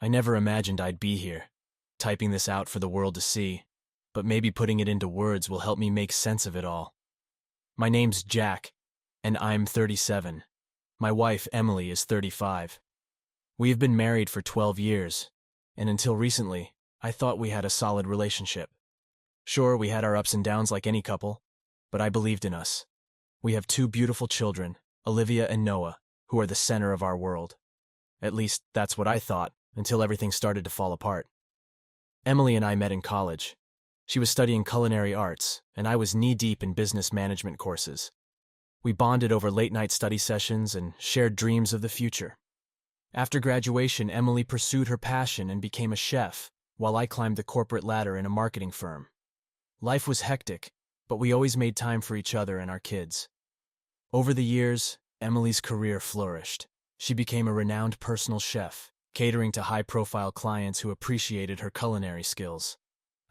I never imagined I'd be here, typing this out for the world to see, but maybe putting it into words will help me make sense of it all. My name's Jack, and I'm 37. My wife, Emily, is 35. We have been married for 12 years, and until recently, I thought we had a solid relationship. Sure, we had our ups and downs like any couple, but I believed in us. We have two beautiful children, Olivia and Noah, who are the center of our world. At least, that's what I thought, until everything started to fall apart. Emily and I met in college. She was studying culinary arts, and I was knee-deep in business management courses. We bonded over late-night study sessions and shared dreams of the future. After graduation, Emily pursued her passion and became a chef, while I climbed the corporate ladder in a marketing firm. Life was hectic, but we always made time for each other and our kids. Over the years, Emily's career flourished. She became a renowned personal chef, catering to high-profile clients who appreciated her culinary skills.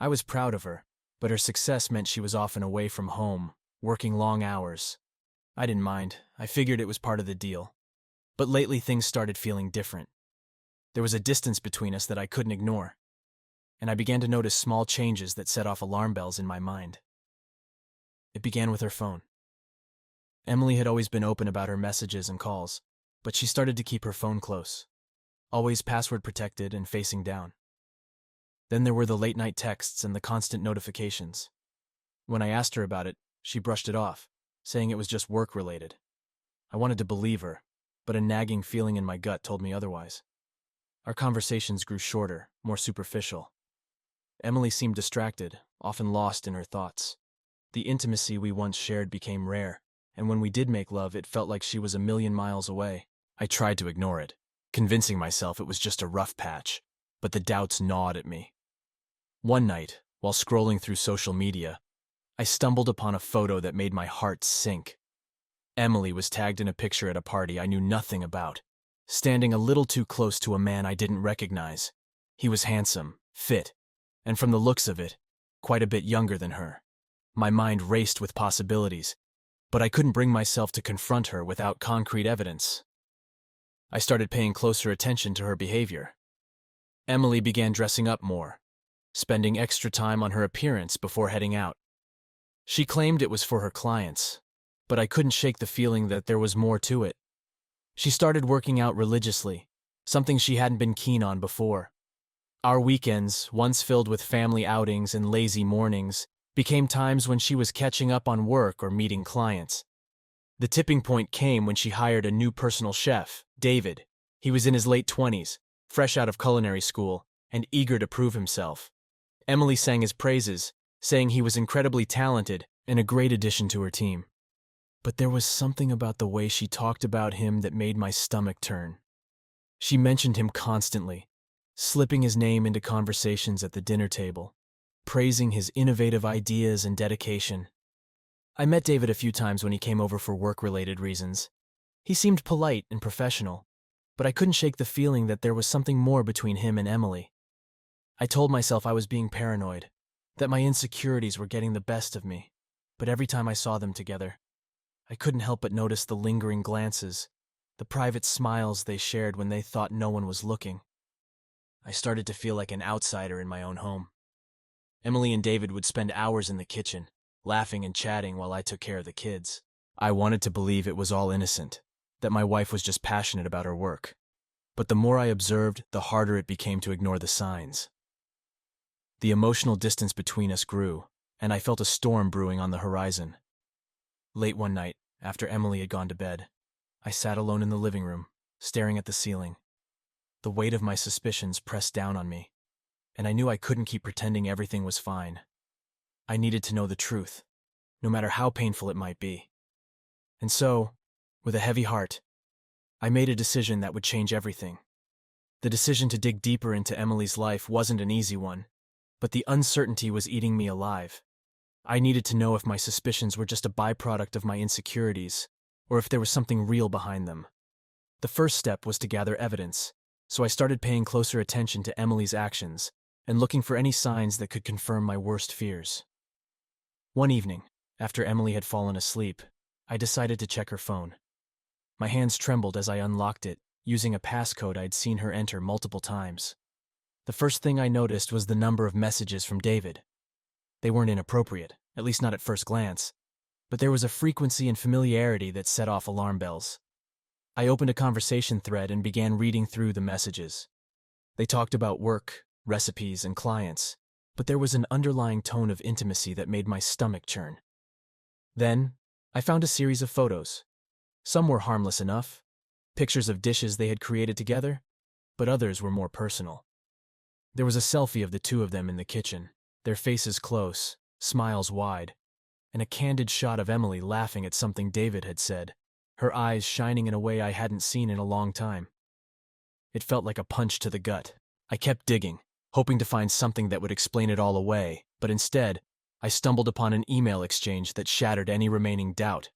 I was proud of her, but her success meant she was often away from home, working long hours. I didn't mind. I figured it was part of the deal. But lately things started feeling different. There was a distance between us that I couldn't ignore, and I began to notice small changes that set off alarm bells in my mind. It began with her phone. Emily had always been open about her messages and calls, but she started to keep her phone close, always password protected and facing down. Then there were the late-night texts and the constant notifications. When I asked her about it, she brushed it off, saying it was just work-related. I wanted to believe her, but a nagging feeling in my gut told me otherwise. Our conversations grew shorter, more superficial. Emily seemed distracted, often lost in her thoughts. The intimacy we once shared became rare, and when we did make love, it felt like she was a million miles away. I tried to ignore it, convincing myself it was just a rough patch, but the doubts gnawed at me. One night, while scrolling through social media, I stumbled upon a photo that made my heart sink. Emily was tagged in a picture at a party I knew nothing about, standing a little too close to a man I didn't recognize. He was handsome, fit, and from the looks of it, quite a bit younger than her. My mind raced with possibilities, but I couldn't bring myself to confront her without concrete evidence. I started paying closer attention to her behavior. Emily began dressing up more, spending extra time on her appearance before heading out. She claimed it was for her clients, but I couldn't shake the feeling that there was more to it. She started working out religiously, something she hadn't been keen on before. Our weekends, once filled with family outings and lazy mornings, became times when she was catching up on work or meeting clients. The tipping point came when she hired a new personal chef, David. He was in his late 20s, fresh out of culinary school, and eager to prove himself. Emily sang his praises, saying he was incredibly talented and a great addition to her team. But there was something about the way she talked about him that made my stomach turn. She mentioned him constantly, slipping his name into conversations at the dinner table, praising his innovative ideas and dedication. I met David a few times when he came over for work-related reasons. He seemed polite and professional, but I couldn't shake the feeling that there was something more between him and Emily. I told myself I was being paranoid, that my insecurities were getting the best of me, but every time I saw them together, I couldn't help but notice the lingering glances, the private smiles they shared when they thought no one was looking. I started to feel like an outsider in my own home. Emily and David would spend hours in the kitchen, laughing and chatting while I took care of the kids. I wanted to believe it was all innocent, that my wife was just passionate about her work. But the more I observed, the harder it became to ignore the signs. The emotional distance between us grew, and I felt a storm brewing on the horizon. Late one night, after Emily had gone to bed, I sat alone in the living room, staring at the ceiling. The weight of my suspicions pressed down on me, and I knew I couldn't keep pretending everything was fine. I needed to know the truth, no matter how painful it might be. And so, with a heavy heart, I made a decision that would change everything. The decision to dig deeper into Emily's life wasn't an easy one, but the uncertainty was eating me alive. I needed to know if my suspicions were just a byproduct of my insecurities, or if there was something real behind them. The first step was to gather evidence, so I started paying closer attention to Emily's actions and looking for any signs that could confirm my worst fears. One evening, after Emily had fallen asleep, I decided to check her phone. My hands trembled as I unlocked it, using a passcode I'd seen her enter multiple times. The first thing I noticed was the number of messages from David. They weren't inappropriate, at least not at first glance, but there was a frequency and familiarity that set off alarm bells. I opened a conversation thread and began reading through the messages. They talked about work, recipes, and clients, but there was an underlying tone of intimacy that made my stomach churn. Then, I found a series of photos. Some were harmless enough, pictures of dishes they had created together, but others were more personal. There was a selfie of the two of them in the kitchen, their faces close, smiles wide, and a candid shot of Emily laughing at something David had said, her eyes shining in a way I hadn't seen in a long time. It felt like a punch to the gut. I kept digging, hoping to find something that would explain it all away, but instead, I stumbled upon an email exchange that shattered any remaining doubt.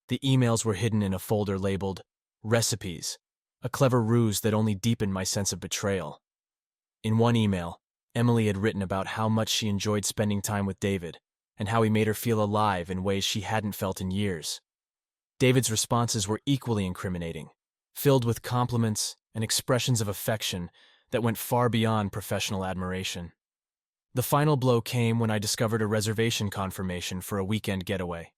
The emails were hidden in a folder labeled Recipes, a clever ruse that only deepened my sense of betrayal. In one email, Emily had written about how much she enjoyed spending time with David, and how he made her feel alive in ways she hadn't felt in years. David's responses were equally incriminating, filled with compliments and expressions of affection that went far beyond professional admiration. The final blow came when I discovered a reservation confirmation for a weekend getaway.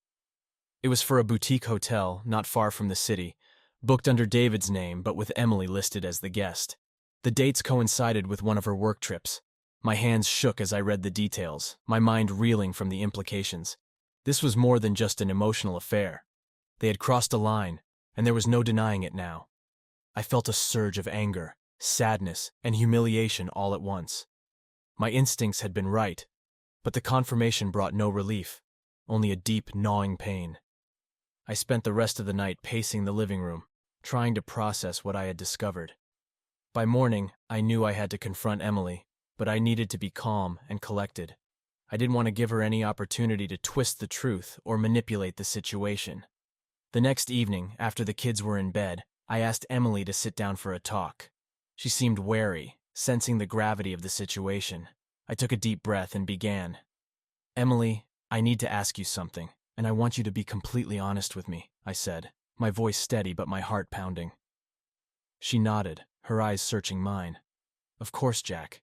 It was for a boutique hotel not far from the city, booked under David's name but with Emily listed as the guest. The dates coincided with one of her work trips. My hands shook as I read the details, my mind reeling from the implications. This was more than just an emotional affair. They had crossed a line, and there was no denying it now. I felt a surge of anger, sadness, and humiliation all at once. My instincts had been right, but the confirmation brought no relief, only a deep, gnawing pain. I spent the rest of the night pacing the living room, trying to process what I had discovered. By morning, I knew I had to confront Emily, but I needed to be calm and collected. I didn't want to give her any opportunity to twist the truth or manipulate the situation. The next evening, after the kids were in bed, I asked Emily to sit down for a talk. She seemed wary, sensing the gravity of the situation. I took a deep breath and began. Emily, I need to ask you something, and I want you to be completely honest with me, I said, my voice steady but my heart pounding. She nodded, her eyes searching mine. Of course, Jack.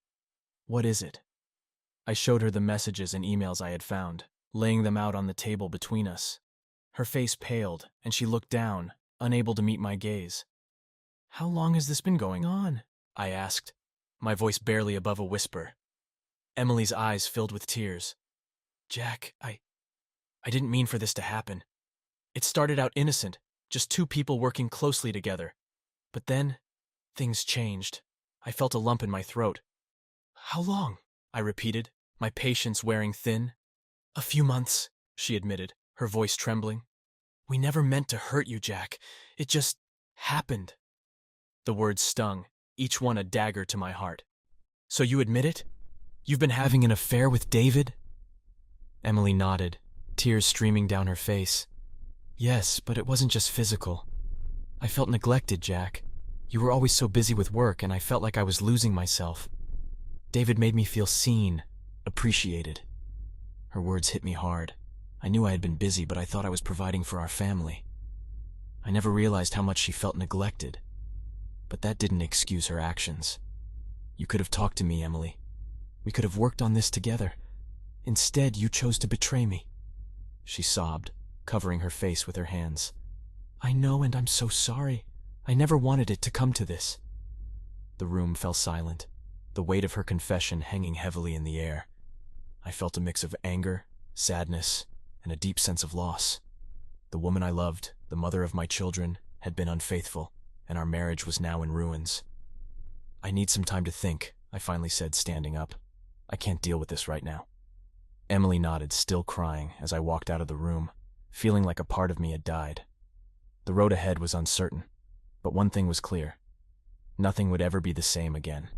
What is it? I showed her the messages and emails I had found, laying them out on the table between us. Her face paled, and she looked down, unable to meet my gaze. How long has this been going on? I asked, my voice barely above a whisper. Emily's eyes filled with tears. Jack, I didn't mean for this to happen. It started out innocent, just two people working closely together. But then, things changed. I felt a lump in my throat. How long? I repeated, my patience wearing thin. A few months, she admitted, her voice trembling. We never meant to hurt you, Jack. It just happened. The words stung, each one a dagger to my heart. So you admit it? You've been having an affair with David? Emily nodded, tears streaming down her face. Yes, but it wasn't just physical. I felt neglected, Jack. You were always so busy with work, and I felt like I was losing myself. David made me feel seen, appreciated. Her words hit me hard. I knew I had been busy, but I thought I was providing for our family. I never realized how much she felt neglected. But that didn't excuse her actions. You could have talked to me, Emily. We could have worked on this together. Instead, you chose to betray me. She sobbed, covering her face with her hands. I know, and I'm so sorry. I never wanted it to come to this. The room fell silent, the weight of her confession hanging heavily in the air. I felt a mix of anger, sadness, and a deep sense of loss. The woman I loved, the mother of my children, had been unfaithful, and our marriage was now in ruins. I need some time to think, I finally said, standing up. I can't deal with this right now. Emily nodded, still crying, as I walked out of the room, feeling like a part of me had died. The road ahead was uncertain, but one thing was clear. Nothing would ever be the same again.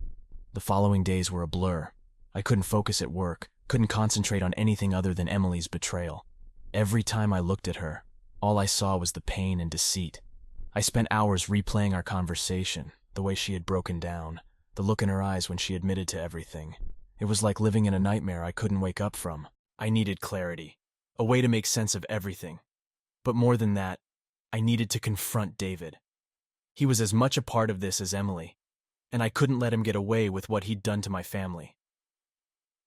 The following days were a blur. I couldn't focus at work, couldn't concentrate on anything other than Emily's betrayal. Every time I looked at her, all I saw was the pain and deceit. I spent hours replaying our conversation, the way she had broken down, the look in her eyes when she admitted to everything. It was like living in a nightmare I couldn't wake up from. I needed clarity, a way to make sense of everything. But more than that, I needed to confront David. He was as much a part of this as Emily. and I couldn't let him get away with what he'd done to my family.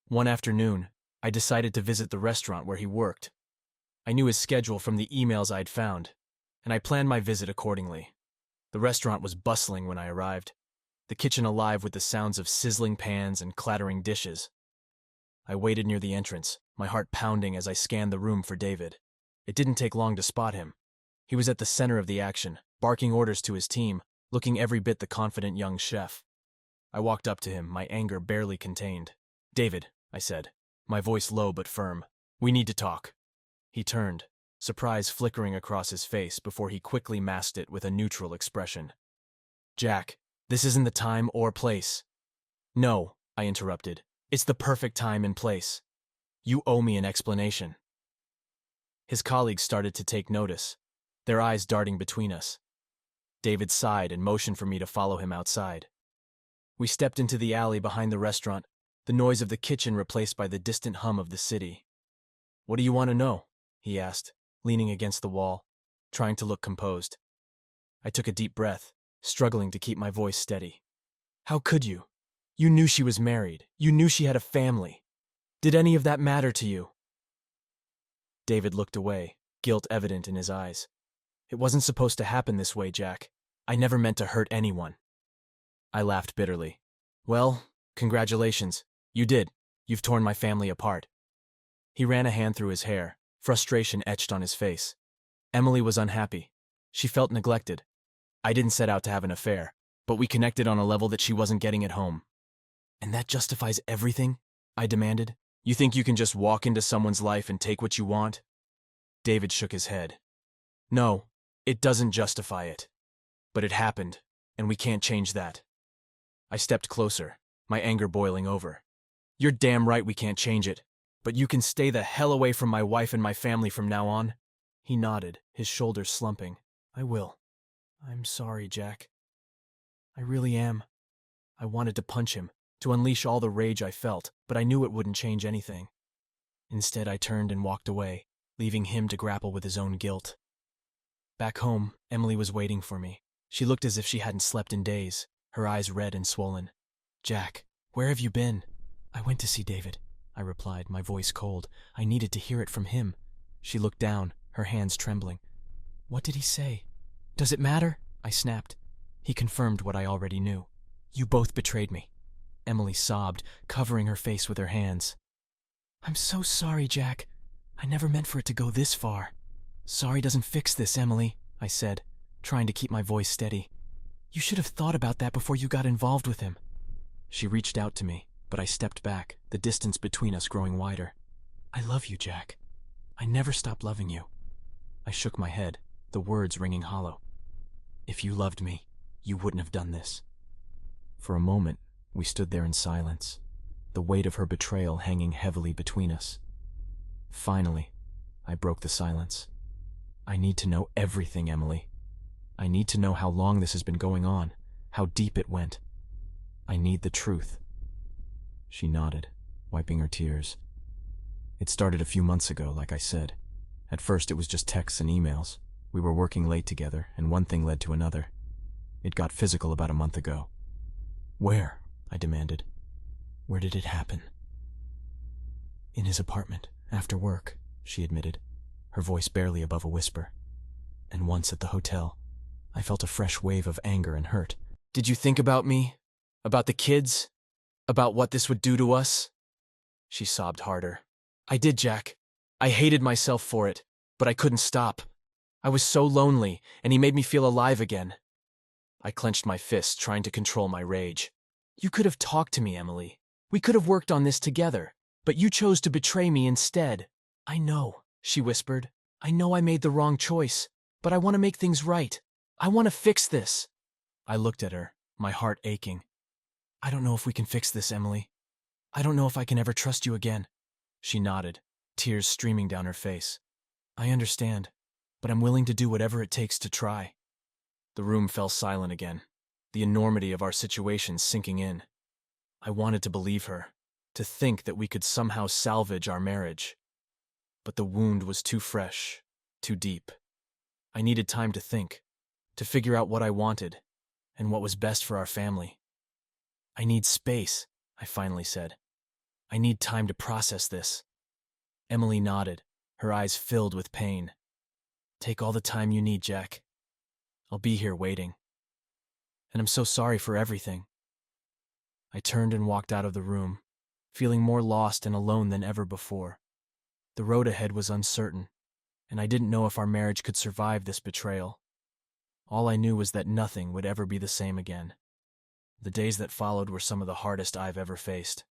One afternoon, I decided to visit the restaurant where he worked. I knew his schedule from the emails I'd found, and I planned my visit accordingly. The restaurant was bustling when I arrived, the kitchen alive with the sounds of sizzling pans and clattering dishes. I waited near the entrance, my heart pounding as I scanned the room for David. It didn't take long to spot him. He was at the center of the action, barking orders to his team, looking every bit the confident young chef. I walked up to him, my anger barely contained. "David," I said, my voice low but firm, "we need to talk." He turned, surprise flickering across his face before he quickly masked it with a neutral expression. "Jack, this isn't the time or place." "No," I interrupted. "It's the perfect time and place. You owe me an explanation." His colleagues started to take notice, their eyes darting between us. David sighed and motioned for me to follow him outside. We stepped into the alley behind the restaurant, the noise of the kitchen replaced by the distant hum of the city. "What do you want to know?" he asked, leaning against the wall, trying to look composed. I took a deep breath, struggling to keep my voice steady. "How could you? You knew she was married. You knew she had a family. Did any of that matter to you?" David looked away, guilt evident in his eyes. "It wasn't supposed to happen this way, Jack. I never meant to hurt anyone." I laughed bitterly. "Well, congratulations. You did. You've torn my family apart." He ran a hand through his hair, frustration etched on his face. Emily was unhappy. She felt neglected. I didn't set out to have an affair, but we connected on a level that she wasn't getting at home. "And that justifies everything?" I demanded. "You think you can just walk into someone's life and take what you want?" David shook his head. "No, it doesn't justify it. But it happened, and we can't change that." I stepped closer, my anger boiling over. "You're damn right we can't change it, but you can stay the hell away from my wife and my family from now on." He nodded, his shoulders slumping. "I will. I'm sorry, Jack. I really am." I wanted to punch him, to unleash all the rage I felt, but I knew it wouldn't change anything. Instead, I turned and walked away, leaving him to grapple with his own guilt. Back home, Emily was waiting for me. She looked as if she hadn't slept in days, her eyes red and swollen. "Jack, where have you been?" "I went to see David," I replied, my voice cold. I needed to hear it from him. She looked down, her hands trembling. "What did he say?" "Does it matter?" I snapped. He confirmed what I already knew. "You both betrayed me." Emily sobbed, covering her face with her hands. "I'm so sorry, Jack. I never meant for it to go this far." "Sorry doesn't fix this, Emily," I said, trying to keep my voice steady. "You should have thought about that before you got involved with him." She reached out to me, but I stepped back, the distance between us growing wider. "I love you, Jack. I never stopped loving you." I shook my head, the words ringing hollow. "If you loved me, you wouldn't have done this." For a moment, we stood there in silence, the weight of her betrayal hanging heavily between us. Finally, I broke the silence. "I need to know everything, Emily. I need to know how long this has been going on, how deep it went. I need the truth." She nodded, wiping her tears. "It started a few months ago, like I said. At first it was just texts and emails. We were working late together, and one thing led to another. It got physical about a month ago." "Where?" I demanded. "Where did it happen?" "In his apartment, after work," she admitted, her voice barely above a whisper. "And once at the hotel." I felt a fresh wave of anger and hurt. "Did you think about me? About the kids? About what this would do to us?" She sobbed harder. "I did, Jack. I hated myself for it, but I couldn't stop. I was so lonely, and he made me feel alive again." I clenched my fists, trying to control my rage. "You could have talked to me, Emily. We could have worked on this together, but you chose to betray me instead." "I know," she whispered. "I know I made the wrong choice, but I want to make things right. I want to fix this." I looked at her, my heart aching. "I don't know if we can fix this, Emily. I don't know if I can ever trust you again." She nodded, tears streaming down her face. "I understand, but I'm willing to do whatever it takes to try." The room fell silent again, the enormity of our situation sinking in. I wanted to believe her, to think that we could somehow salvage our marriage. But the wound was too fresh, too deep. I needed time to think, to figure out what I wanted, and what was best for our family. I need space, I finally said. I need time to process this. Emily nodded, her eyes filled with pain. Take all the time you need, Jack. I'll be here waiting. And I'm so sorry for everything. I turned and walked out of the room, feeling more lost and alone than ever before. The road ahead was uncertain, and I didn't know if our marriage could survive this betrayal. All I knew was that nothing would ever be the same again. The days that followed were some of the hardest I've ever faced.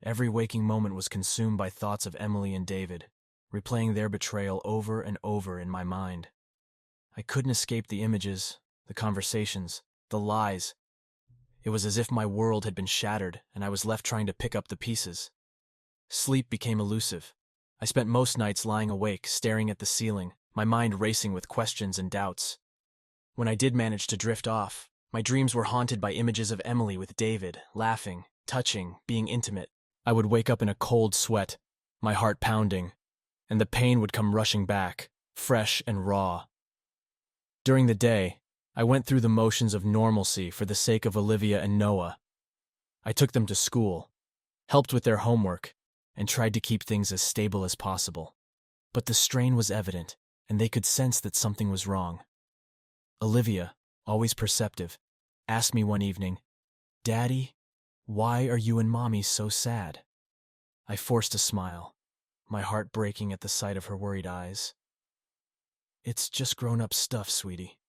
Every waking moment was consumed by thoughts of Emily and David, replaying their betrayal over and over in my mind. I couldn't escape the images, the conversations, the lies. It was as if my world had been shattered and I was left trying to pick up the pieces. Sleep became elusive. I spent most nights lying awake, staring at the ceiling, my mind racing with questions and doubts. When I did manage to drift off, my dreams were haunted by images of Emily with David, laughing, touching, being intimate. I would wake up in a cold sweat, my heart pounding, and the pain would come rushing back, fresh and raw. During the day, I went through the motions of normalcy for the sake of Olivia and Noah. I took them to school, helped with their homework, and tried to keep things as stable as possible. But the strain was evident, and they could sense that something was wrong. Olivia, always perceptive, asked me one evening, "Daddy, why are you and Mommy so sad?" I forced a smile, my heart breaking at the sight of her worried eyes. "It's just grown-up stuff, sweetie.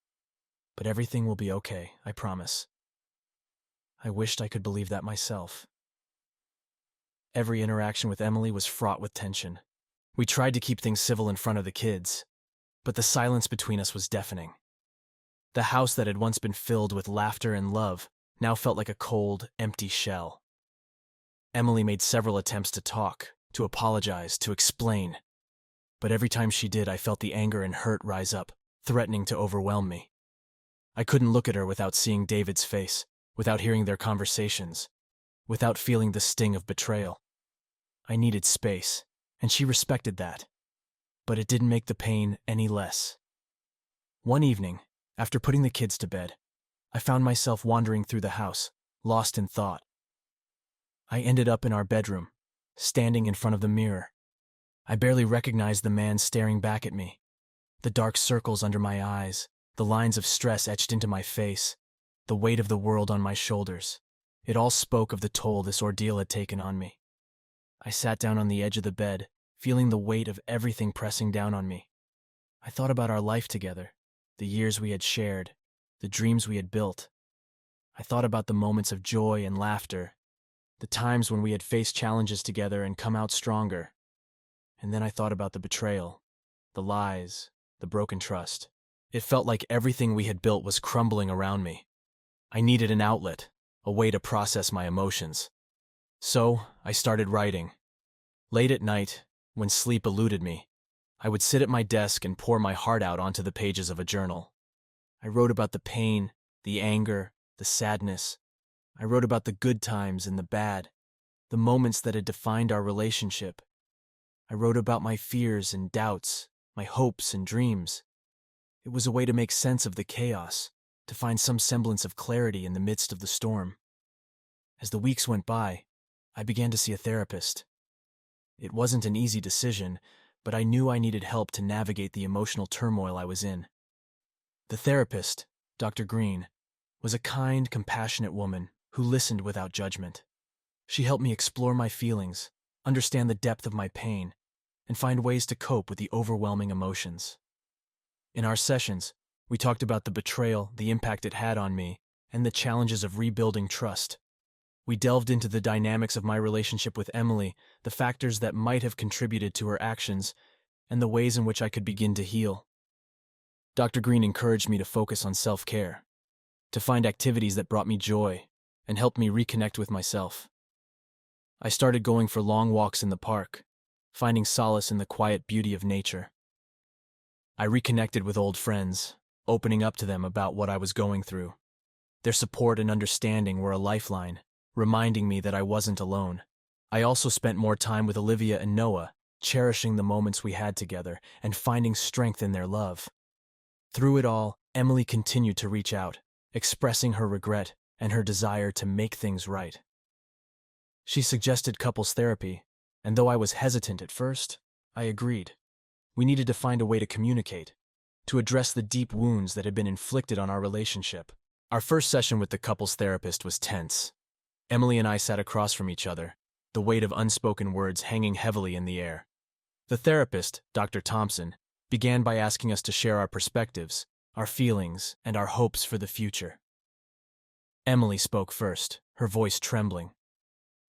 But everything will be okay, I promise." I wished I could believe that myself. Every interaction with Emily was fraught with tension. We tried to keep things civil in front of the kids, but the silence between us was deafening. The house that had once been filled with laughter and love now felt like a cold, empty shell. Emily made several attempts to talk, to apologize, to explain. But every time she did, I felt the anger and hurt rise up, threatening to overwhelm me. I couldn't look at her without seeing David's face, without hearing their conversations, without feeling the sting of betrayal. I needed space, and she respected that. But it didn't make the pain any less. One evening, after putting the kids to bed, I found myself wandering through the house, lost in thought. I ended up in our bedroom, standing in front of the mirror. I barely recognized the man staring back at me. The dark circles under my eyes, the lines of stress etched into my face, the weight of the world on my shoulders. It all spoke of the toll this ordeal had taken on me. I sat down on the edge of the bed, feeling the weight of everything pressing down on me. I thought about our life together, the years we had shared, the dreams we had built. I thought about the moments of joy and laughter, the times when we had faced challenges together and come out stronger. And then I thought about the betrayal, the lies, the broken trust. It felt like everything we had built was crumbling around me. I needed an outlet, a way to process my emotions. So I started writing. Late at night, when sleep eluded me, I would sit at my desk and pour my heart out onto the pages of a journal. I wrote about the pain, the anger, the sadness. I wrote about the good times and the bad, the moments that had defined our relationship. I wrote about my fears and doubts, my hopes and dreams. It was a way to make sense of the chaos, to find some semblance of clarity in the midst of the storm. As the weeks went by, I began to see a therapist. It wasn't an easy decision, but I knew I needed help to navigate the emotional turmoil I was in. The therapist, Dr. Green, was a kind, compassionate woman who listened without judgment. She helped me explore my feelings, understand the depth of my pain, and find ways to cope with the overwhelming emotions. In our sessions, we talked about the betrayal, the impact it had on me, and the challenges of rebuilding trust. We delved into the dynamics of my relationship with Emily, the factors that might have contributed to her actions, and the ways in which I could begin to heal. Dr. Green encouraged me to focus on self-care, to find activities that brought me joy and helped me reconnect with myself. I started going for long walks in the park, finding solace in the quiet beauty of nature. I reconnected with old friends, opening up to them about what I was going through. Their support and understanding were a lifeline, reminding me that I wasn't alone. I also spent more time with Olivia and Noah, cherishing the moments we had together and finding strength in their love. Through it all, Emily continued to reach out, expressing her regret, and her desire to make things right. She suggested couples therapy, and though I was hesitant at first, I agreed. We needed to find a way to communicate, to address the deep wounds that had been inflicted on our relationship. Our first session with the couples therapist was tense. Emily and I sat across from each other, the weight of unspoken words hanging heavily in the air. The therapist, Dr. Thompson, began by asking us to share our perspectives, our feelings, and our hopes for the future. Emily spoke first, her voice trembling.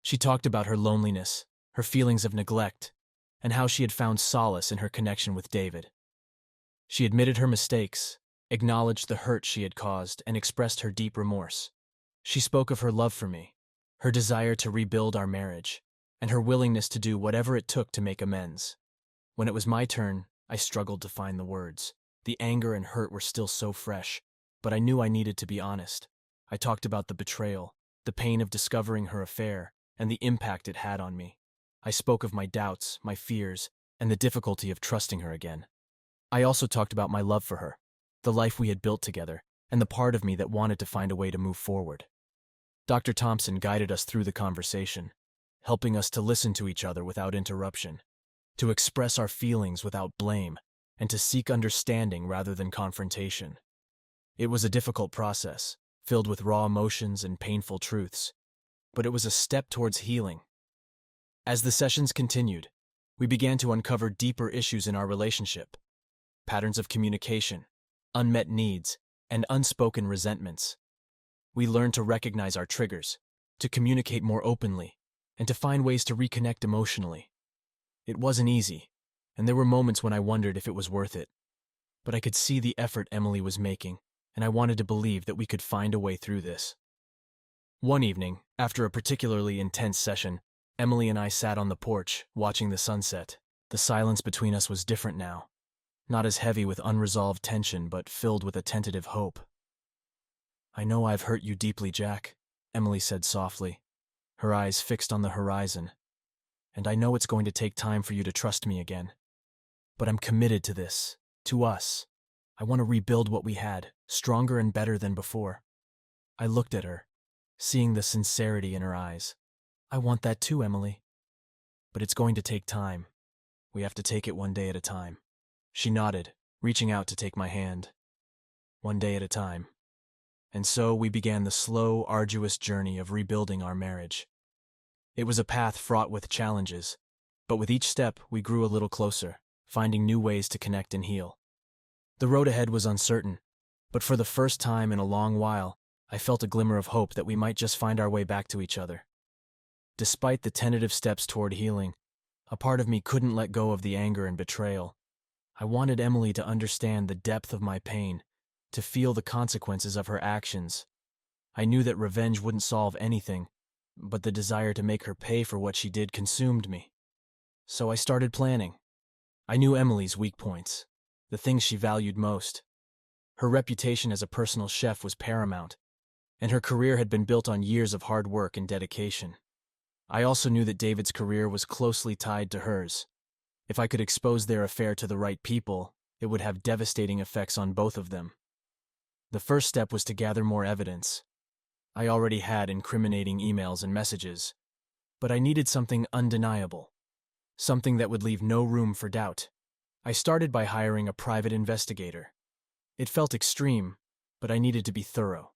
She talked about her loneliness, her feelings of neglect, and how she had found solace in her connection with David. She admitted her mistakes, acknowledged the hurt she had caused, and expressed her deep remorse. She spoke of her love for me, her desire to rebuild our marriage, and her willingness to do whatever it took to make amends. When it was my turn, I struggled to find the words. The anger and hurt were still so fresh, but I knew I needed to be honest. I talked about the betrayal, the pain of discovering her affair, and the impact it had on me. I spoke of my doubts, my fears, and the difficulty of trusting her again. I also talked about my love for her, the life we had built together, and the part of me that wanted to find a way to move forward. Dr. Thompson guided us through the conversation, helping us to listen to each other without interruption, to express our feelings without blame, and to seek understanding rather than confrontation. It was a difficult process, filled with raw emotions and painful truths, but it was a step towards healing. As the sessions continued, we began to uncover deeper issues in our relationship, patterns of communication, unmet needs, and unspoken resentments. We learned to recognize our triggers, to communicate more openly, and to find ways to reconnect emotionally. It wasn't easy, and there were moments when I wondered if it was worth it. But I could see the effort Emily was making, and I wanted to believe that we could find a way through this. One evening, after a particularly intense session, Emily and I sat on the porch, watching the sunset. The silence between us was different now, not as heavy with unresolved tension, but filled with a tentative hope. "I know I've hurt you deeply, Jack," Emily said softly, her eyes fixed on the horizon. "And I know it's going to take time for you to trust me again. But I'm committed to this, to us. I want to rebuild what we had, stronger and better than before." I looked at her, seeing the sincerity in her eyes. "I want that too, Emily. But it's going to take time. We have to take it one day at a time." She nodded, reaching out to take my hand. One day at a time. And so we began the slow, arduous journey of rebuilding our marriage. It was a path fraught with challenges, but with each step we grew a little closer, finding new ways to connect and heal. The road ahead was uncertain, but for the first time in a long while, I felt a glimmer of hope that we might just find our way back to each other. Despite the tentative steps toward healing, a part of me couldn't let go of the anger and betrayal. I wanted Emily to understand the depth of my pain, to feel the consequences of her actions. I knew that revenge wouldn't solve anything, but the desire to make her pay for what she did consumed me. So I started planning. I knew Emily's weak points, the things she valued most. Her reputation as a personal chef was paramount, and her career had been built on years of hard work and dedication. I also knew that David's career was closely tied to hers. If I could expose their affair to the right people, it would have devastating effects on both of them. The first step was to gather more evidence. I already had incriminating emails and messages, but I needed something undeniable, something that would leave no room for doubt. I started by hiring a private investigator. It felt extreme, but I needed to be thorough.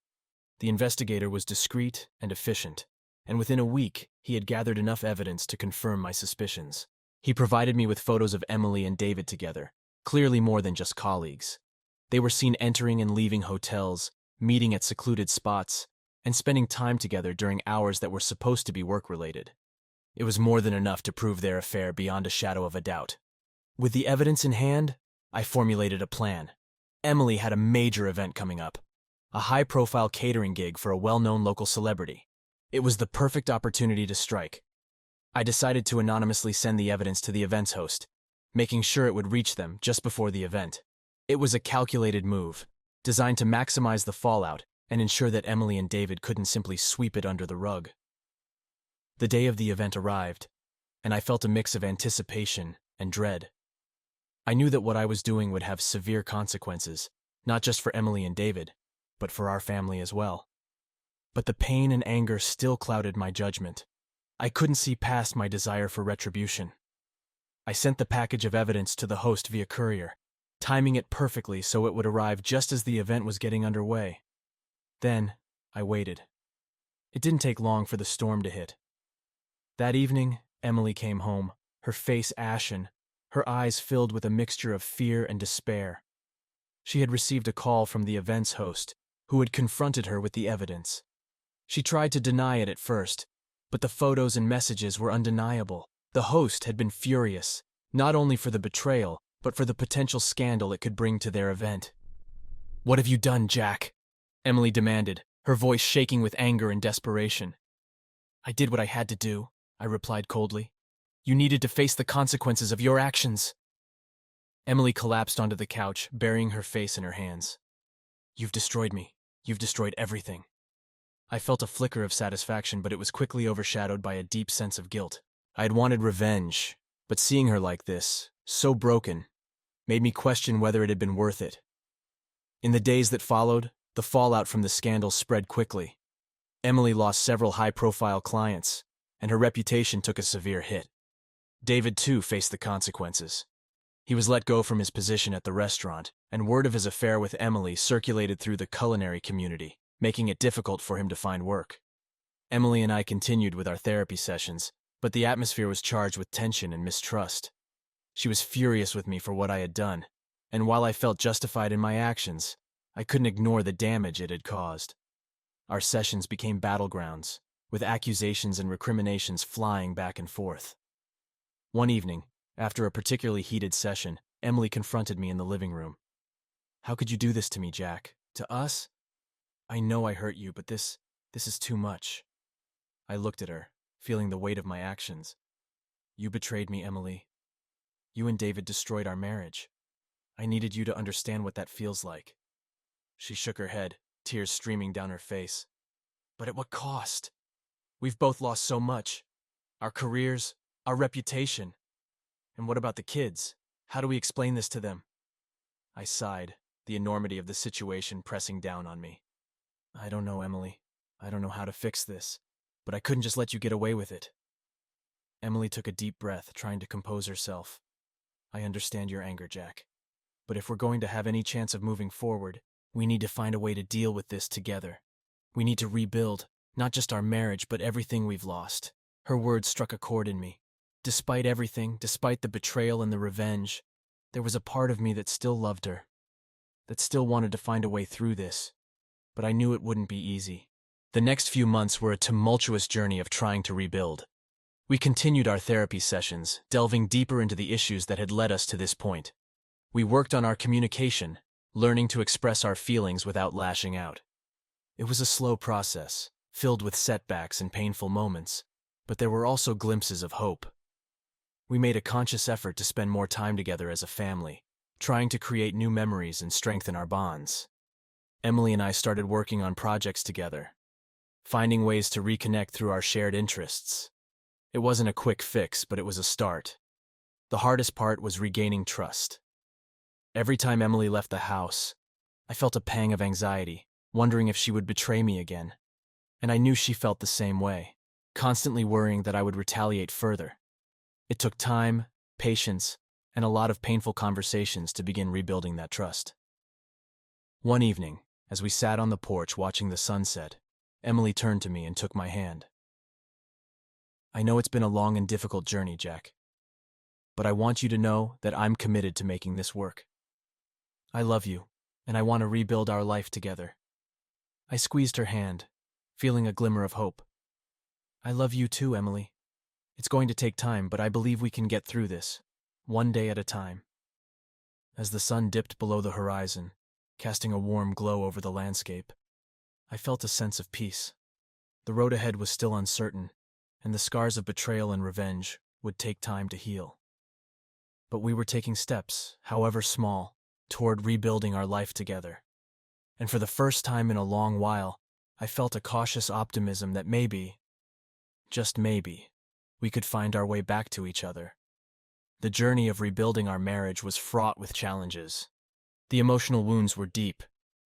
The investigator was discreet and efficient, and within a week, he had gathered enough evidence to confirm my suspicions. He provided me with photos of Emily and David together, clearly more than just colleagues. They were seen entering and leaving hotels, meeting at secluded spots, and spending time together during hours that were supposed to be work-related. It was more than enough to prove their affair beyond a shadow of a doubt. With the evidence in hand, I formulated a plan. Emily had a major event coming up, a high-profile catering gig for a well-known local celebrity. It was the perfect opportunity to strike. I decided to anonymously send the evidence to the event's host, making sure it would reach them just before the event. It was a calculated move, designed to maximize the fallout and ensure that Emily and David couldn't simply sweep it under the rug. The day of the event arrived, and I felt a mix of anticipation and dread. I knew that what I was doing would have severe consequences, not just for Emily and David, but for our family as well. but the pain and anger still clouded my judgment. I couldn't see past my desire for retribution. I sent the package of evidence to the host via courier, timing it perfectly so it would arrive just as the event was getting underway. Then, I waited. It didn't take long for the storm to hit. That evening, Emily came home, her face ashen, her eyes filled with a mixture of fear and despair. She had received a call from the event's host, who had confronted her with the evidence. She tried to deny it at first, but the photos and messages were undeniable. The host had been furious, not only for the betrayal, but for the potential scandal it could bring to their event. "What have you done, Jack?" Emily demanded, her voice shaking with anger and desperation. "I did what I had to do," I replied coldly. "You needed to face the consequences of your actions." Emily collapsed onto the couch, burying her face in her hands. "You've destroyed me. You've destroyed everything." I felt a flicker of satisfaction, but it was quickly overshadowed by a deep sense of guilt. I had wanted revenge, but seeing her like this, so broken, made me question whether it had been worth it. In the days that followed, the fallout from the scandal spread quickly. Emily lost several high-profile clients, and her reputation took a severe hit. David, too, faced the consequences. He was let go from his position at the restaurant, and word of his affair with Emily circulated through the culinary community, making it difficult for him to find work. Emily and I continued with our therapy sessions, but the atmosphere was charged with tension and mistrust. She was furious with me for what I had done, and while I felt justified in my actions, I couldn't ignore the damage it had caused. Our sessions became battlegrounds, with accusations and recriminations flying back and forth. One evening, after a particularly heated session, Emily confronted me in the living room. "How could you do this to me, Jack? To us? I know I hurt you, but this is too much." I looked at her, feeling the weight of my actions. "You betrayed me, Emily. You and David destroyed our marriage. I needed you to understand what that feels like." She shook her head, tears streaming down her face. "But at what cost? We've both lost so much. Our careers, our reputation. And what about the kids? How do we explain this to them?" I sighed, the enormity of the situation pressing down on me. "I don't know, Emily. I don't know how to fix this, but I couldn't just let you get away with it." Emily took a deep breath, trying to compose herself. "I understand your anger, Jack. But if we're going to have any chance of moving forward, we need to find a way to deal with this together. We need to rebuild, not just our marriage, but everything we've lost." Her words struck a chord in me. Despite everything, despite the betrayal and the revenge, there was a part of me that still loved her, that still wanted to find a way through this. But I knew it wouldn't be easy. The next few months were a tumultuous journey of trying to rebuild. We continued our therapy sessions, delving deeper into the issues that had led us to this point. We worked on our communication, learning to express our feelings without lashing out. It was a slow process, filled with setbacks and painful moments, but there were also glimpses of hope. We made a conscious effort to spend more time together as a family, trying to create new memories and strengthen our bonds. Emily and I started working on projects together, finding ways to reconnect through our shared interests. It wasn't a quick fix, but it was a start. The hardest part was regaining trust. Every time Emily left the house, I felt a pang of anxiety, wondering if she would betray me again. And I knew she felt the same way, constantly worrying that I would retaliate further. It took time, patience, and a lot of painful conversations to begin rebuilding that trust. One evening, as we sat on the porch watching the sunset, Emily turned to me and took my hand. "I know it's been a long and difficult journey, Jack, but I want you to know that I'm committed to making this work. I love you, and I want to rebuild our life together." I squeezed her hand, feeling a glimmer of hope. "I love you too, Emily. It's going to take time, but I believe we can get through this, one day at a time." As the sun dipped below the horizon, casting a warm glow over the landscape, I felt a sense of peace. The road ahead was still uncertain, and the scars of betrayal and revenge would take time to heal. But we were taking steps, however small, toward rebuilding our life together. And for the first time in a long while, I felt a cautious optimism that maybe, just maybe, we could find our way back to each other. The journey of rebuilding our marriage was fraught with challenges. The emotional wounds were deep,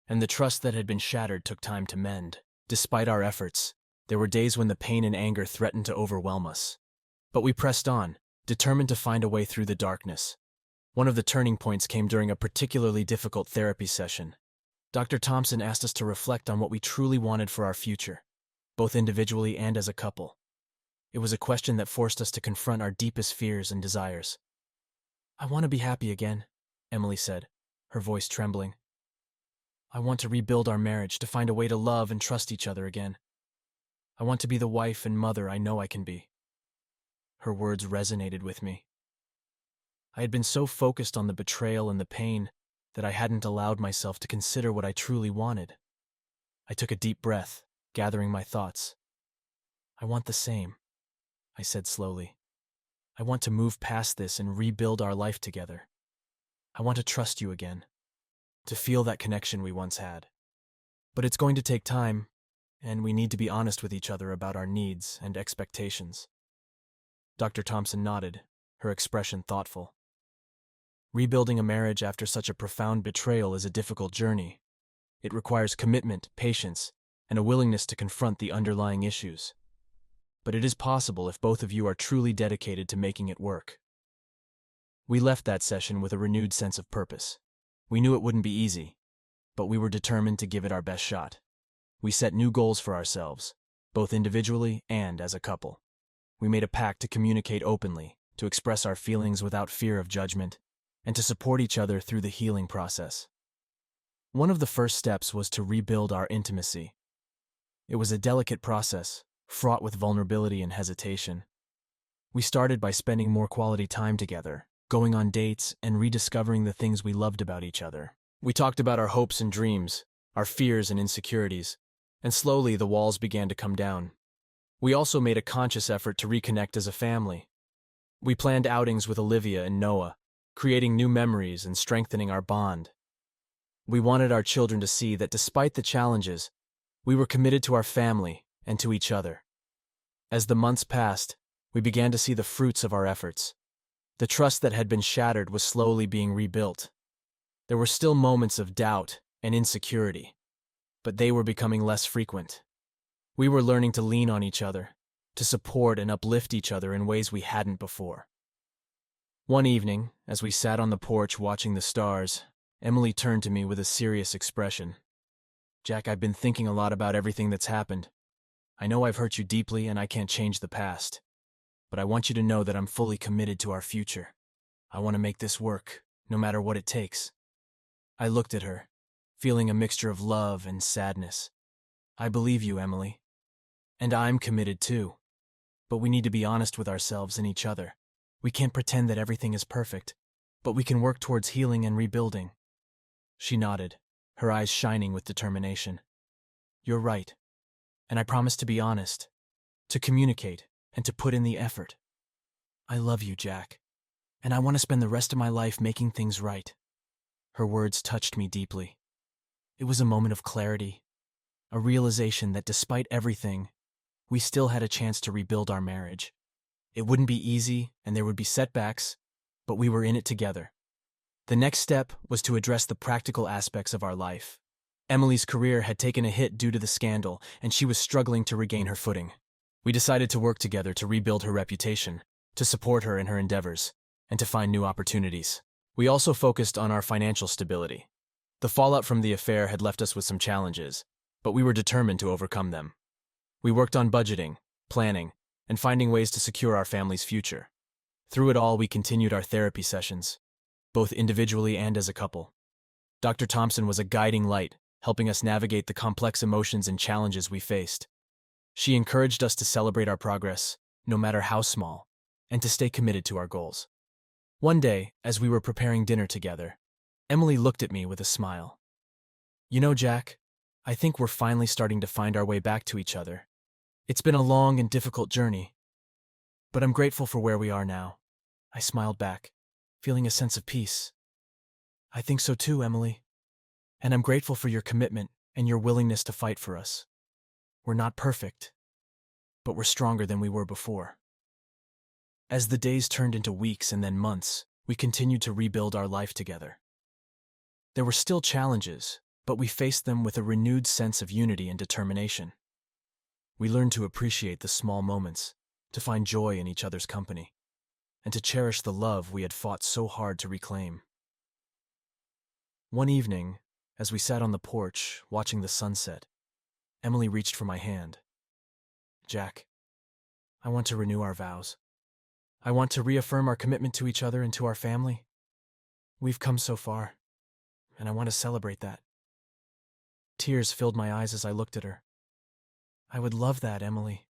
and the trust that had been shattered took time to mend. Despite our efforts, there were days when the pain and anger threatened to overwhelm us. But we pressed on, determined to find a way through the darkness. One of the turning points came during a particularly difficult therapy session. Dr. Thompson asked us to reflect on what we truly wanted for our future, both individually and as a couple. It was a question that forced us to confront our deepest fears and desires. "I want to be happy again," Emily said, her voice trembling. "I want to rebuild our marriage, to find a way to love and trust each other again. I want to be the wife and mother I know I can be." Her words resonated with me. I had been so focused on the betrayal and the pain that I hadn't allowed myself to consider what I truly wanted. I took a deep breath, gathering my thoughts. "I want the same," I said slowly. "I want to move past this and rebuild our life together. I want to trust you again, to feel that connection we once had. But it's going to take time, and we need to be honest with each other about our needs and expectations." Dr. Thompson nodded, her expression thoughtful. Rebuilding a marriage after such a profound betrayal is a difficult journey. It requires commitment, patience, and a willingness to confront the underlying issues. But it is possible if both of you are truly dedicated to making it work. We left that session with a renewed sense of purpose. We knew it wouldn't be easy, but we were determined to give it our best shot. We set new goals for ourselves, both individually and as a couple. We made a pact to communicate openly, to express our feelings without fear of judgment, and to support each other through the healing process. One of the first steps was to rebuild our intimacy. It was a delicate process, fraught with vulnerability and hesitation. We started by spending more quality time together, going on dates and rediscovering the things we loved about each other. We talked about our hopes and dreams, our fears and insecurities, and slowly the walls began to come down. We also made a conscious effort to reconnect as a family. We planned outings with Olivia and Noah, creating new memories and strengthening our bond. We wanted our children to see that despite the challenges, we were committed to our family and to each other. As the months passed, we began to see the fruits of our efforts. The trust that had been shattered was slowly being rebuilt. There were still moments of doubt and insecurity, but they were becoming less frequent. We were learning to lean on each other, to support and uplift each other in ways we hadn't before. One evening, as we sat on the porch watching the stars, Emily turned to me with a serious expression. "Jack, I've been thinking a lot about everything that's happened. I know I've hurt you deeply and I can't change the past. But I want you to know that I'm fully committed to our future. I want to make this work, no matter what it takes." I looked at her, feeling a mixture of love and sadness. "I believe you, Emily. And I'm committed too. But we need to be honest with ourselves and each other. We can't pretend that everything is perfect, but we can work towards healing and rebuilding." She nodded, her eyes shining with determination. "You're right. And I promise to be honest, to communicate, and to put in the effort. I love you, Jack, and I want to spend the rest of my life making things right." Her words touched me deeply. It was a moment of clarity, a realization that despite everything, we still had a chance to rebuild our marriage. It wouldn't be easy, and there would be setbacks, but we were in it together. The next step was to address the practical aspects of our life. Emily's career had taken a hit due to the scandal, and she was struggling to regain her footing. We decided to work together to rebuild her reputation, to support her in her endeavors, and to find new opportunities. We also focused on our financial stability. The fallout from the affair had left us with some challenges, but we were determined to overcome them. We worked on budgeting, planning, and finding ways to secure our family's future. Through it all, we continued our therapy sessions, both individually and as a couple. Dr. Thompson was a guiding light, helping us navigate the complex emotions and challenges we faced. She encouraged us to celebrate our progress, no matter how small, and to stay committed to our goals. One day, as we were preparing dinner together, Emily looked at me with a smile. "You know, Jack, I think we're finally starting to find our way back to each other. It's been a long and difficult journey, but I'm grateful for where we are now." I smiled back, feeling a sense of peace. "I think so too, Emily. And I'm grateful for your commitment and your willingness to fight for us. We're not perfect, but we're stronger than we were before." As the days turned into weeks and then months, we continued to rebuild our life together. There were still challenges, but we faced them with a renewed sense of unity and determination. We learned to appreciate the small moments, to find joy in each other's company, and to cherish the love we had fought so hard to reclaim. One evening, as we sat on the porch watching the sunset, Emily reached for my hand. "Jack, I want to renew our vows. I want to reaffirm our commitment to each other and to our family. We've come so far, and I want to celebrate that." Tears filled my eyes as I looked at her. "I would love that, Emily.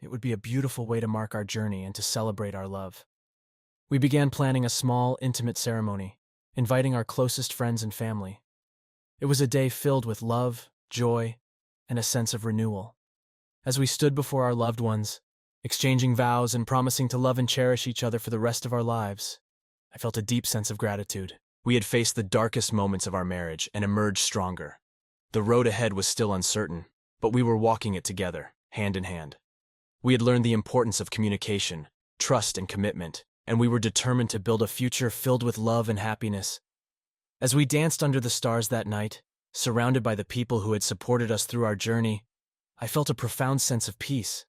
It would be a beautiful way to mark our journey and to celebrate our love." We began planning a small, intimate ceremony, inviting our closest friends and family. It was a day filled with love, joy, and a sense of renewal. As we stood before our loved ones, exchanging vows and promising to love and cherish each other for the rest of our lives, I felt a deep sense of gratitude. We had faced the darkest moments of our marriage and emerged stronger. The road ahead was still uncertain, but we were walking it together, hand in hand. We had learned the importance of communication, trust, and commitment, and we were determined to build a future filled with love and happiness. As we danced under the stars that night, surrounded by the people who had supported us through our journey, I felt a profound sense of peace.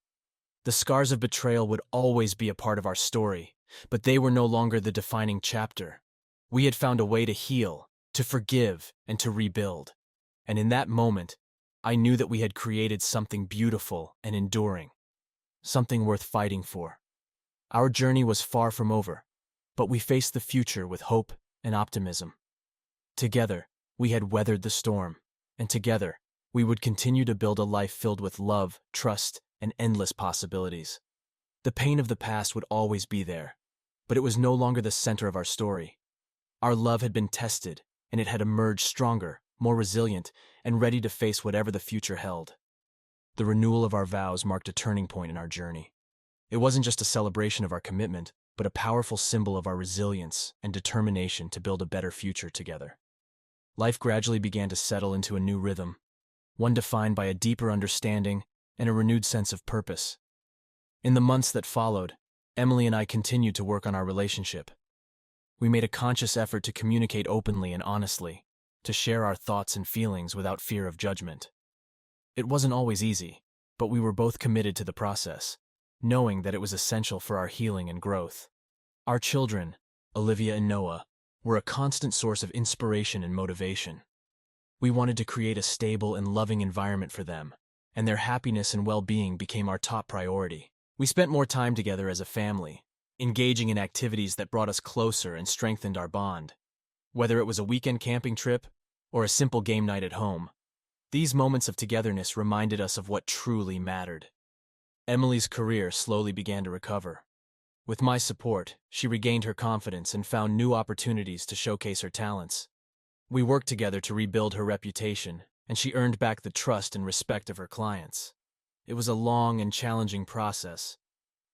The scars of betrayal would always be a part of our story, but they were no longer the defining chapter. We had found a way to heal, to forgive, and to rebuild. And in that moment, I knew that we had created something beautiful and enduring, something worth fighting for. Our journey was far from over, but we faced the future with hope and optimism. Together, we had weathered the storm, and together, we would continue to build a life filled with love, trust, and endless possibilities. The pain of the past would always be there, but it was no longer the center of our story. Our love had been tested, and it had emerged stronger, more resilient, and ready to face whatever the future held. The renewal of our vows marked a turning point in our journey. It wasn't just a celebration of our commitment, but a powerful symbol of our resilience and determination to build a better future together. Life gradually began to settle into a new rhythm, one defined by a deeper understanding and a renewed sense of purpose. In the months that followed, Emily and I continued to work on our relationship. We made a conscious effort to communicate openly and honestly, to share our thoughts and feelings without fear of judgment. It wasn't always easy, but we were both committed to the process, knowing that it was essential for our healing and growth. Our children, Olivia and Noah, were a constant source of inspiration and motivation. We wanted to create a stable and loving environment for them, and their happiness and well-being became our top priority. We spent more time together as a family, engaging in activities that brought us closer and strengthened our bond. Whether it was a weekend camping trip or a simple game night at home, these moments of togetherness reminded us of what truly mattered. Emily's career slowly began to recover. With my support, she regained her confidence and found new opportunities to showcase her talents. We worked together to rebuild her reputation, and she earned back the trust and respect of her clients. It was a long and challenging process,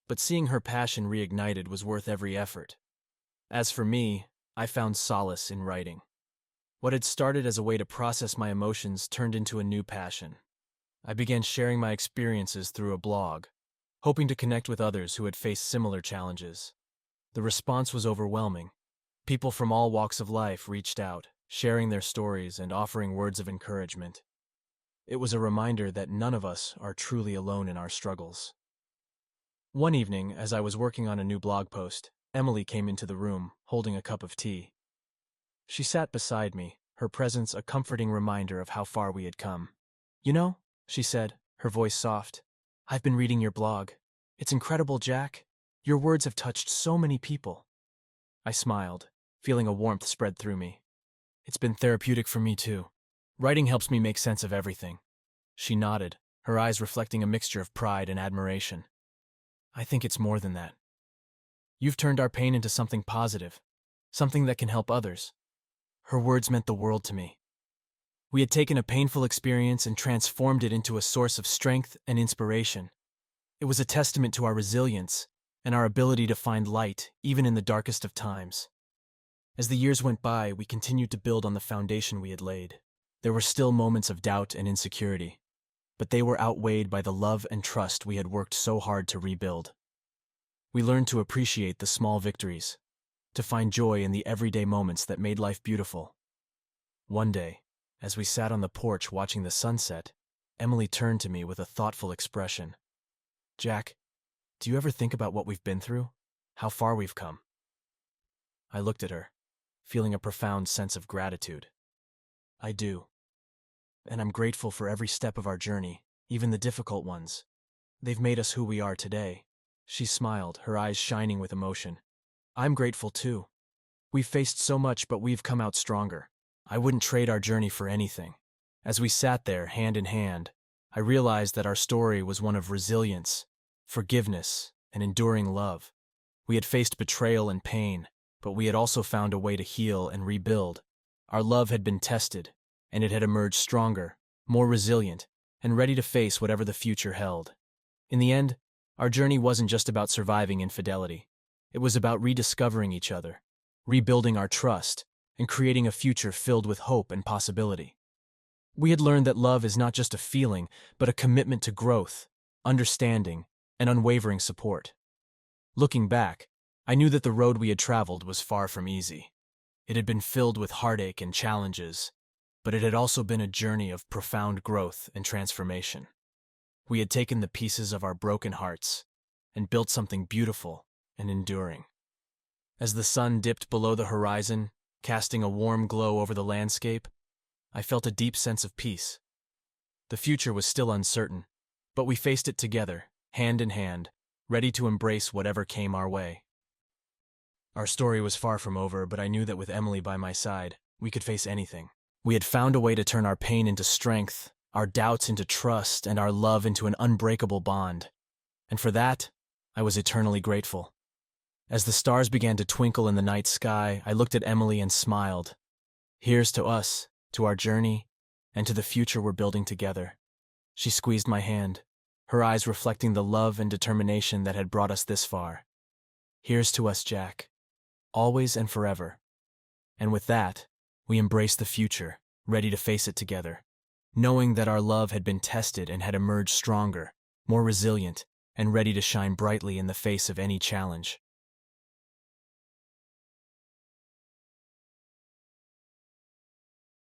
but seeing her passion reignited was worth every effort. As for me, I found solace in writing. What had started as a way to process my emotions turned into a new passion. I began sharing my experiences through a blog, hoping to connect with others who had faced similar challenges. The response was overwhelming. People from all walks of life reached out, sharing their stories and offering words of encouragement. It was a reminder that none of us are truly alone in our struggles. One evening, as I was working on a new blog post, Emily came into the room, holding a cup of tea. She sat beside me, her presence a comforting reminder of how far we had come. "You know," she said, her voice soft, "I've been reading your blog. It's incredible, Jack. Your words have touched so many people." I smiled, feeling a warmth spread through me. "It's been therapeutic for me too. Writing helps me make sense of everything." She nodded, her eyes reflecting a mixture of pride and admiration. "I think it's more than that. You've turned our pain into something positive, something that can help others." Her words meant the world to me. We had taken a painful experience and transformed it into a source of strength and inspiration. It was a testament to our resilience and our ability to find light even in the darkest of times. As the years went by, we continued to build on the foundation we had laid. There were still moments of doubt and insecurity, but they were outweighed by the love and trust we had worked so hard to rebuild. We learned to appreciate the small victories, to find joy in the everyday moments that made life beautiful. One day, as we sat on the porch watching the sunset, Emily turned to me with a thoughtful expression. Jack, do you ever think about what we've been through? How far we've come? I looked at her, feeling a profound sense of gratitude. I do. And I'm grateful for every step of our journey, even the difficult ones. They've made us who we are today. She smiled, her eyes shining with emotion. I'm grateful too. We've faced so much, but we've come out stronger. I wouldn't trade our journey for anything. As we sat there, hand in hand, I realized that our story was one of resilience, forgiveness, and enduring love. We had faced betrayal and pain, but we had also found a way to heal and rebuild. Our love had been tested, and it had emerged stronger, more resilient, and ready to face whatever the future held. In the end, our journey wasn't just about surviving infidelity. It was about rediscovering each other, rebuilding our trust, and creating a future filled with hope and possibility. We had learned that love is not just a feeling, but a commitment to growth, understanding, and unwavering support. Looking back, I knew that the road we had traveled was far from easy. It had been filled with heartache and challenges, but it had also been a journey of profound growth and transformation. We had taken the pieces of our broken hearts and built something beautiful and enduring. As the sun dipped below the horizon, casting a warm glow over the landscape, I felt a deep sense of peace. The future was still uncertain, but we faced it together, hand in hand, ready to embrace whatever came our way. Our story was far from over, but I knew that with Emily by my side, we could face anything. We had found a way to turn our pain into strength, our doubts into trust, and our love into an unbreakable bond. And for that, I was eternally grateful. As the stars began to twinkle in the night sky, I looked at Emily and smiled. Here's to us, to our journey, and to the future we're building together. She squeezed my hand, her eyes reflecting the love and determination that had brought us this far. Here's to us, Jack, always and forever. And with that, we embraced the future, ready to face it together, knowing that our love had been tested and had emerged stronger, more resilient, and ready to shine brightly in the face of any challenge.